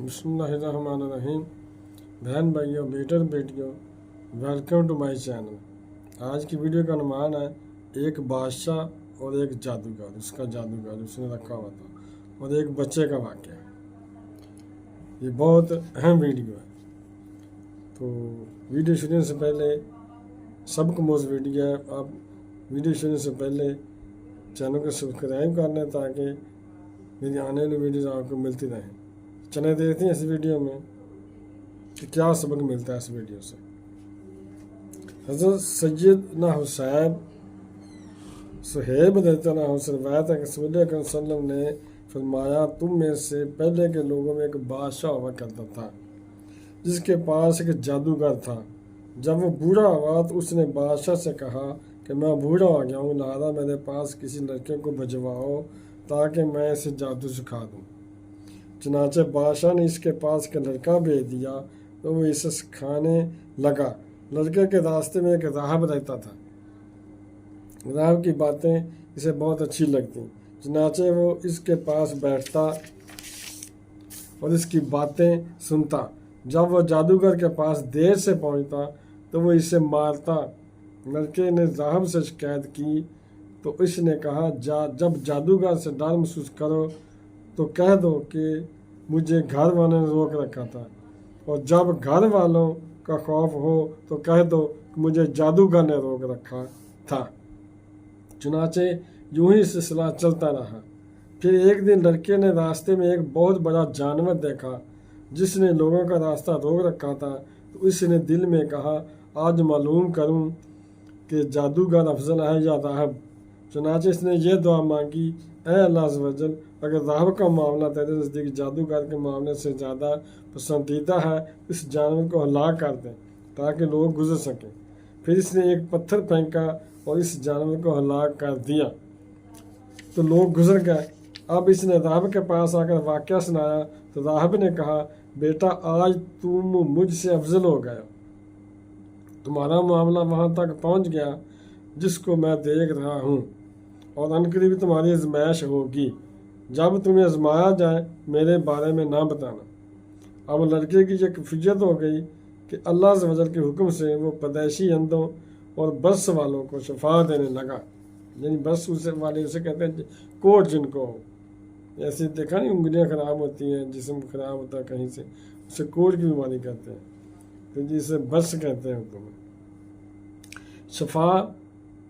बिस्मिल्लाहिर्रहमानिर्रहीम। बहन भाइयों, बेटे और बेटियों, वेलकम टू माय चैनल। आज की वीडियो का अनुमान है एक बादशाह और एक जादूगर, उसका जादूगर उसने रखा हुआ था, और एक बच्चे का वाक़या। ये बहुत अहम वीडियो है। तो वीडियो शुरू से पहले सबको मोस्ट वीडियो है, आप वीडियो शुरू से पहले चैनल को सब्सक्राइब कर लें ताकि मेरी आने वाली वीडियोज़ आपको मिलती रहें। चले देखते हैं इस वीडियो में कि क्या सबक मिलता है इस वीडियो से। हज़रत सैयदना हुसैन सुहेब रज़ियल्लाहु अन्हु से रवायत है कि रसूल अकरम सल्लल्लाहु अलैहि वसल्लम ने फरमाया, तुम में से पहले के लोगों में एक बादशाह हुआ करता था जिसके पास एक जादूगर था। जब वो बूढ़ा हुआ तो उसने बादशाह से कहा कि मैं बूढ़ा हो गया हूँ, लिहाजा मेरे पास किसी लड़के को भिजवाओ ताकि मैं इसे जादू सिखा दूँ। चुनांचे बादशाह ने इसके पास एक लड़का भेज दिया तो वो इसे सिखाने लगा। लड़के के रास्ते में एक राहब रहता था। राहब की बातें इसे बहुत अच्छी लगती, चुनांचे वो इसके पास बैठता और इसकी बातें सुनता। जब वो जादूगर के पास देर से पहुंचता तो वो इसे मारता। लड़के ने राहब से शिकायत की तो इसने कहा, जब जादूगर से डर महसूस करो तो कह दो कि मुझे घर वालों ने रोक रखा था, और जब घर वालों का खौफ हो तो कह दो कि मुझे जादूगर ने रोक रखा था। चुनांचे यूं ही सिलसिला चलता रहा। फिर एक दिन लड़के ने रास्ते में एक बहुत बड़ा जानवर देखा जिसने लोगों का रास्ता रोक रखा था। तो इसने दिल में कहा, आज मालूम करूं कि जादूगर अफजल है या राहब। चुनांचे इसने ये दुआ मांगी, ऐ अल्लाह अज़्ज़ वजल, अगर राहब का मामला तेरे नज़दीक जादूगर के मामले से ज़्यादा पसंदीदा है, इस जानवर को हलाक कर दें ताकि लोग गुजर सकें। फिर इसने एक पत्थर फेंका और इस जानवर को हलाक कर दिया तो लोग गुजर गए। अब इसने राहब के पास आकर वाक़या सुनाया तो राहब ने कहा, बेटा, आज तुम मुझसे अफजल हो गया, तुम्हारा मामला वहाँ तक पहुँच गया जिसको मैं देख रहा हूँ, और अनकरीब तुम्हारी आजमाइश होगी। जब तुम्हें आजमाया जाए मेरे बारे में ना बताना। अब लड़के की ये कैफियत हो गई कि अल्लाह अज़्ज़ वजल के हुक्म से वो पैदाइशी अंधों और बस वालों को शफा देने लगा। यानी बस वाले उसे कहते हैं कोट, जिनको ऐसे देखा नहीं उंगलियां ख़राब होती हैं, जिस्म ख़राब होता है कहीं से, उसे कोट की बीमारी कहते हैं, तो जिसे बस कहते हैं हुक्म में। शफा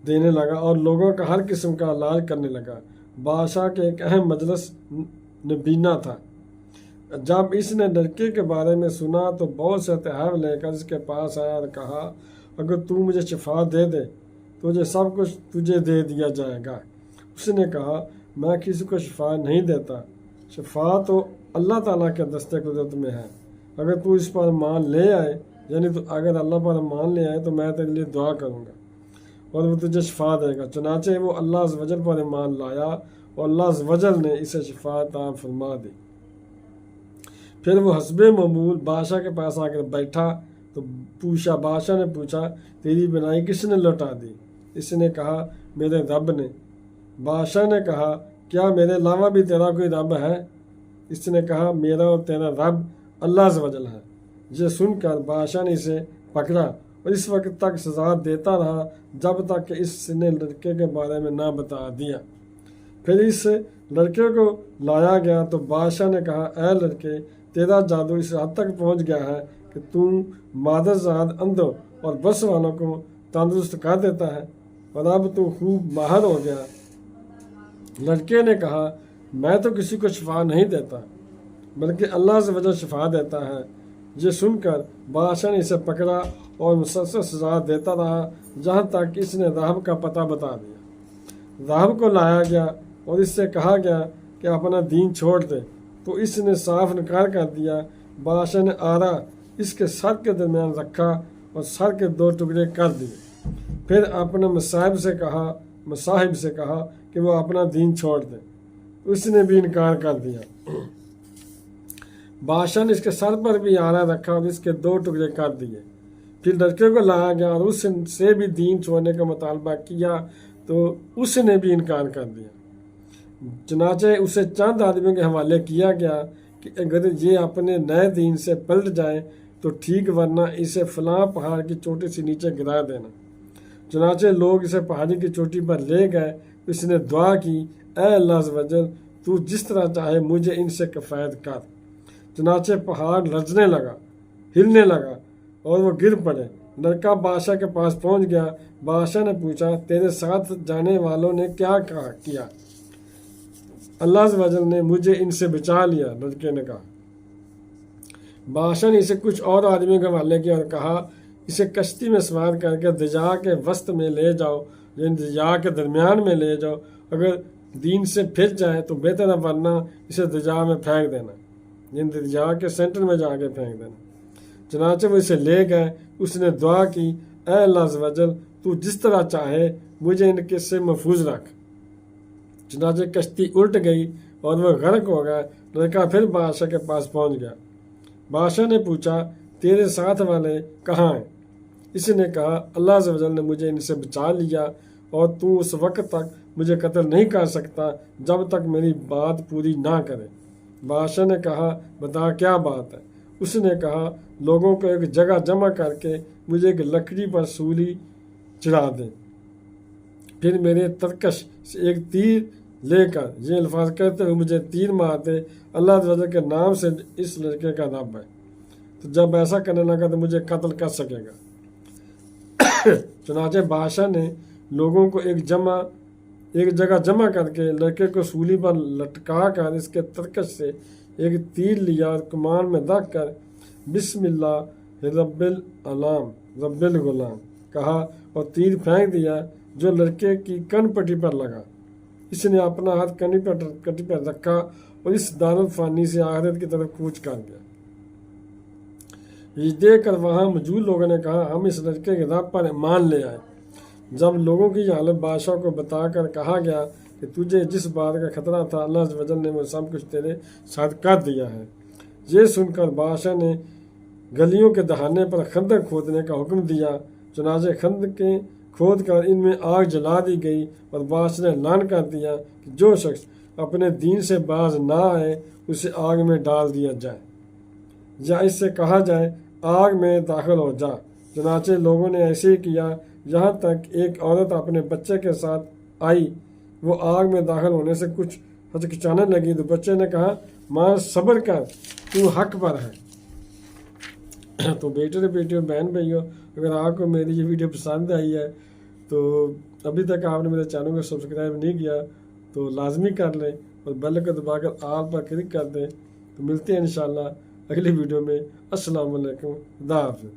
देने लगा और लोगों का हर किस्म का इलाज करने लगा। बादशाह के एक अहम मजलिस नबीना था। जब इसने लड़के के बारे में सुना तो बहुत से तहफ़ लेकर इसके पास आया और कहा, अगर तू मुझे शफा दे दे तो मुझे सब कुछ तुझे दे दिया जाएगा। उसने कहा, मैं किसी को शफा नहीं देता, शफा तो अल्लाह ताला के दस्ते कुदरत में है। अगर तू इस पर मान ले आए, यानी तो अगर अल्लाह पर मान ले आए तो मैं तेरे लिए दुआ करूँगा और वो तुझे शफा देगा। चुनांचे वो अल्लाह अज़्ज़ वजल पर ईमान लाया और अल्लाह अज़्ज़ वजल ने इसे शफा अता फरमा दी। फिर वो हस्बे ममूल बादशाह के पास आकर बैठा तो बादशाह ने पूछा, तेरी बनाई किसने लौटा दी? इसने कहा, मेरे रब ने। बादशाह ने कहा, क्या मेरे अलावा भी तेरा कोई रब है? इसने कहा, मेरा और तेरा रब अल्लाह अज़्ज़ वजल है। ये सुनकर बादशाह ने इसे पकड़ा और इस वक्त तक सज़ा देता रहा जब तक कि इसने लड़के के बारे में ना बता दिया। फिर इस लड़के को लाया गया तो बादशाह ने कहा, ऐ लड़के, तेरा जादू इस हद तक पहुंच गया है कि तू मादरजात अंधों और बस वालों को तंदुरुस्त कर देता है, और अब तू खूब माहिर हो गया। लड़के ने कहा, मैं तो किसी को शफा नहीं देता, बल्कि अल्लाह से वजह शफा देता है। ये सुनकर बादशाह ने इसे पकड़ा और मुसलसल सजा देता रहा जहाँ तक कि इसने राहब का पता बता दिया। राहब को लाया गया और इससे कहा गया कि अपना दीन छोड़ दे, तो इसने साफ इनकार कर दिया। बादशाह ने आरा इसके सर के दरमियान रखा और सर के 2 टुकड़े कर दिए। फिर अपने मसाहिब से कहा कि वो अपना दीन छोड़ दे, उसने भी इनकार कर दिया। बादशाह ने इसके सर पर भी आरा रखा और इसके 2 टुकड़े कर दिए। फिर लड़के को लाया गया और उससे भी दीन छोड़ने का मुतालबा किया तो उसने भी इनकार कर दिया। चुनांचे उसे चंद आदमियों के हवाले किया गया کہ اگر یہ اپنے نئے دین سے پلٹ جائے تو ٹھیک، ورنہ اسے فلاں پہاڑ کی چوٹی سے نیچے گرا دینا۔ چنانچہ لوگ اسے پہاڑی کی چوٹی پر لے گئے۔ اس نے دعا کی، اے اللہ عز و جل، تو جس طرح چاہے مجھے ان سے کفایت کر۔ چنانچہ پہاڑ لرزنے لگا، ہلنے لگا اور وہ گر پڑے۔ لڑکا بادشاہ کے پاس پہنچ گیا۔ بادشاہ نے پوچھا، تیرے ساتھ جانے والوں نے کیا کیا؟ اللہ عز و جل نے مجھے ان سے بچا لیا، لڑکے نے کہا۔ بادشاہ نے اسے کچھ اور آدمیوں کے حوالے کیا اور کہا، اسے کشتی میں سوار کر کے دریا کے وسط میں لے جاؤ، یعنی دریا کے درمیان میں لے جاؤ۔ اگر دین سے پھر جائے تو بہتر ہے، ورنہ اسے دریا میں پھینک دینا، یعنی دریا کے سینٹر میں جا کے پھینک دینا۔ چنانچہ وہ اسے لے گئے۔ اس نے دعا کی، اے اللہ عز و جل، تو جس طرح چاہے مجھے ان کے سے محفوظ رکھ۔ چنانچہ کشتی الٹ گئی اور وہ غرق ہو گیا۔ لڑکا پھر بادشاہ کے پاس پہنچ گیا۔ بادشاہ نے پوچھا، تیرے ساتھ والے کہاں ہیں؟ اس نے کہا، اللہ عز و جل نے مجھے ان سے بچا لیا، اور تو اس وقت تک مجھے قتل نہیں کر سکتا جب تک میری بات پوری نہ کرے۔ بادشاہ نے کہا، بتا کیا بات ہے؟ اس نے کہا، لوگوں کو ایک جگہ جمع کر کے مجھے ایک لکڑی پر سولی چڑھا دے، پھر میرے ترکش سے ایک تیر لے کر یہ الفاظ کہتے ہوئے مجھے تیر مار دے، اللہ عز و جل کے نام سے اس لڑکے کا رب ہے، تو جب ایسا کرنے لگا تو مجھے قتل کر سکے گا۔ چنانچہ بادشاہ نے لوگوں کو ایک جگہ جمع کر کے لڑکے کو سولی پر لٹکا کر اس کے ترکش سے ایک تیر لیا اور کمان میں رکھ کر بسم اللہ رب الغلام کہا اور تیر پھینک دیا جو لڑکے کی کن پٹی پر لگا۔ اس نے اپنا ہاتھ کٹی پر رکھا اور اس دارالفانی سے آخرت کی طرف کوچ کر گیا۔ یہ دیکھ کر وہاں موجود لوگوں نے کہا، ہم اس لڑکے کے رب پر ایمان لے آئے۔ جب لوگوں کی حالت بادشاہ کو بتا کر کہا گیا کہ تجھے جس بات کا خطرہ تھا اللہ عز و جل نے وہ سب کچھ تیرے ساتھ کر دیا ہے۔ یہ سن کر بادشاہ نے گلیوں کے دہانے پر خندق کھودنے کا حکم دیا۔ چنانچہ خندقیں کھود کر ان میں آگ جلا دی گئی، اور بادشاہ نے اعلان کر دیا کہ جو شخص اپنے دین سے باز نہ آئے اسے آگ میں ڈال دیا جائے، یا اس سے کہا جائے آگ میں داخل ہو جا۔ چنانچہ لوگوں نے ایسے ہی کیا، یہاں تک ایک عورت اپنے بچے کے ساتھ آئی۔ وہ آگ میں داخل ہونے سے کچھ ہچکچانے لگی تو بچے نے کہا، ماں صبر کر، تو حق پر ہے۔ تو بیٹیوں بہن بھائیوں، اگر آپ کو میری یہ ویڈیو پسند آئی ہے تو ابھی تک آپ نے میرے چینل کو سبسکرائب نہیں کیا تو لازمی کر لیں، اور بیل کو دبا کر آل پر کلک کر دیں۔ تو ملتے ہیں انشاءاللہ اگلی ویڈیو میں۔ السلام علیکم، خدا حافظ۔